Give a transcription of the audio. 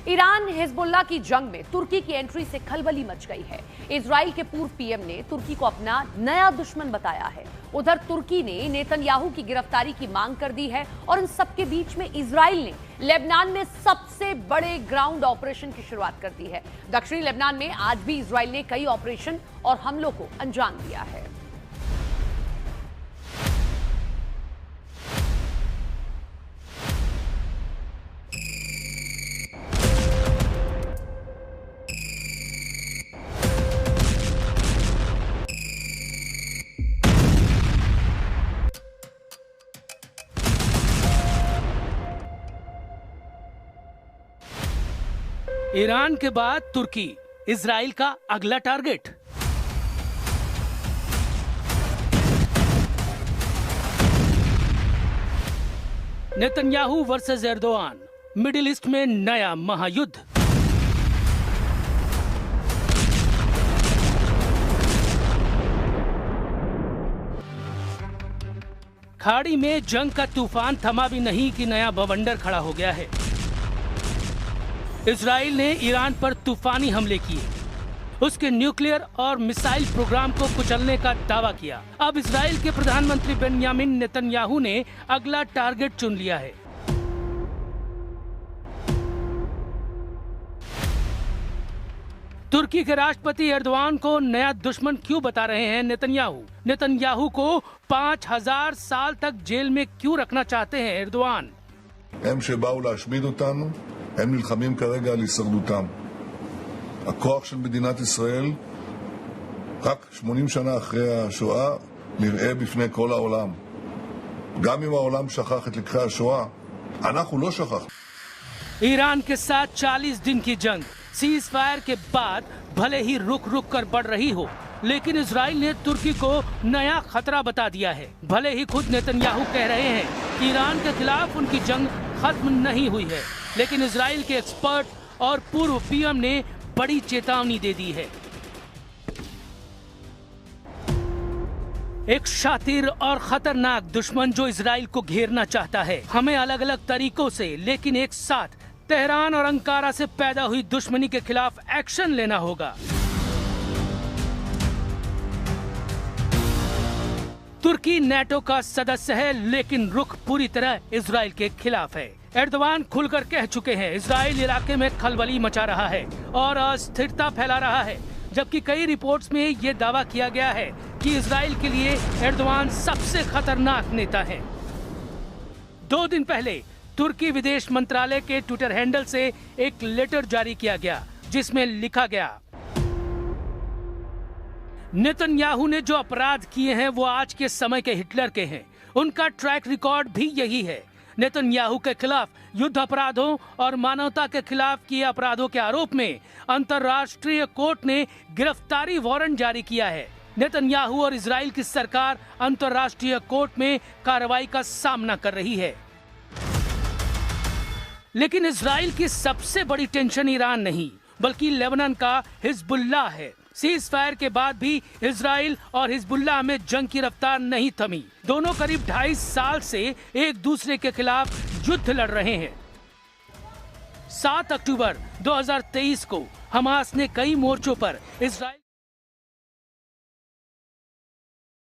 Iran Hezbollah की जंग में तुर्की की एंट्री से खलबली मच गई है। इजराइल के पूर्व पीएम ने तुर्की को अपना नया दुश्मन बताया है। उधर तुर्की ने नेतन्याहू की गिरफ्तारी की मांग कर दी है और इन सबके बीच में इजराइल ने लेबनान में सबसे बड़े ग्राउंड ऑपरेशन की शुरुआत कर दी है। दक्षिणी लेबनान में आज भी इजराइल ने कई ऑपरेशन और हमलों को अंजाम दिया है। ईरान के बाद तुर्की इजराइल का अगला target. Netanyahu versus Erdogan, middle east में नया महायुद्ध। खाड़ी में जंग का तूफान थमा भी नहीं कि नया बवंडर खड़ा हो गया है। इजराइल ने ईरान पर तूफानी हमले किए, उसके न्यूक्लियर और मिसाइल प्रोग्राम को कुचलने का दावा किया। अब इजराइल के प्रधानमंत्री बेंयामिन नेतन्याहू ने अगला टारगेट चुन लिया है। तुर्की के राष्ट्रपति एर्दोआन को नया दुश्मन क्यों बता रहे हैं नेतन्याहू? नेतन्याहू को 5000 साल तक जेल में क्यों रखना चाहते हैं एर्दोआन? הם נלחמים כרגע על הישרדותם. הכוח של מדינת ישראל, רק 80 שנה אחרי השואה, נראה בפני כל העולם. גם אם העולם שכח את לקחי השואה, אנחנו לא שכחנו. ईरान के साथ 40 दिन की जंग सीज फायर के बाद भले ही रुक रुक कर बढ़ रही हो, लेकिन इजराइल ने तुर्की को नया खतरा बता दिया है। भले ही खुद नेतन्याहू कह रहे हैं कि ईरान के खिलाफ उनकी जंग खत्म नहीं हुई है, लेकिन इजराइल के एक्सपर्ट और पूर्व पीएम ने बड़ी चेतावनी दे दी है। एक शातिर और खतरनाक दुश्मन जो इजराइल को घेरना चाहता है। हमें अलग अलग तरीकों से लेकिन एक साथ तेहरान और अंकारा से पैदा हुई दुश्मनी के खिलाफ एक्शन लेना होगा। तुर्की नेटो का सदस्य है, लेकिन रुख पूरी तरह इजराइल के खिलाफ है। एर्दोआन खुलकर कह चुके हैं इजराइल इलाके में खलबली मचा रहा है और अस्थिरता फैला रहा है, जबकि कई रिपोर्ट्स में ये दावा किया गया है कि इजराइल के लिए एर्दोआन सबसे खतरनाक नेता हैं। 2 दिन पहले तुर्की विदेश मंत्रालय के ट्विटर हैंडल से एक लेटर जारी किया गया, जिसमें लिखा गया, नेतन्याहू ने जो अपराध किए हैं वो आज के समय के हिटलर के हैं। उनका ट्रैक रिकॉर्ड भी यही है। नेतन्याहू के खिलाफ युद्ध अपराधों और मानवता के खिलाफ किए अपराधों के आरोप में अंतर्राष्ट्रीय कोर्ट ने गिरफ्तारी वारंट जारी किया है। नेतन्याहू और इजराइल की सरकार अंतर्राष्ट्रीय कोर्ट में कार्रवाई का सामना कर रही है। लेकिन इजराइल की सबसे बड़ी टेंशन ईरान नहीं, बल्कि लेबनान का हिजबुल्लाह है। सीज फायर के बाद भी इजराइल और हिजबुल्लाह में जंग की रफ्तार नहीं थमी। दोनों करीब 2.5 साल से एक दूसरे के खिलाफ युद्ध लड़ रहे हैं। 7 अक्टूबर 2023 को हमास ने कई मोर्चों पर इजराइल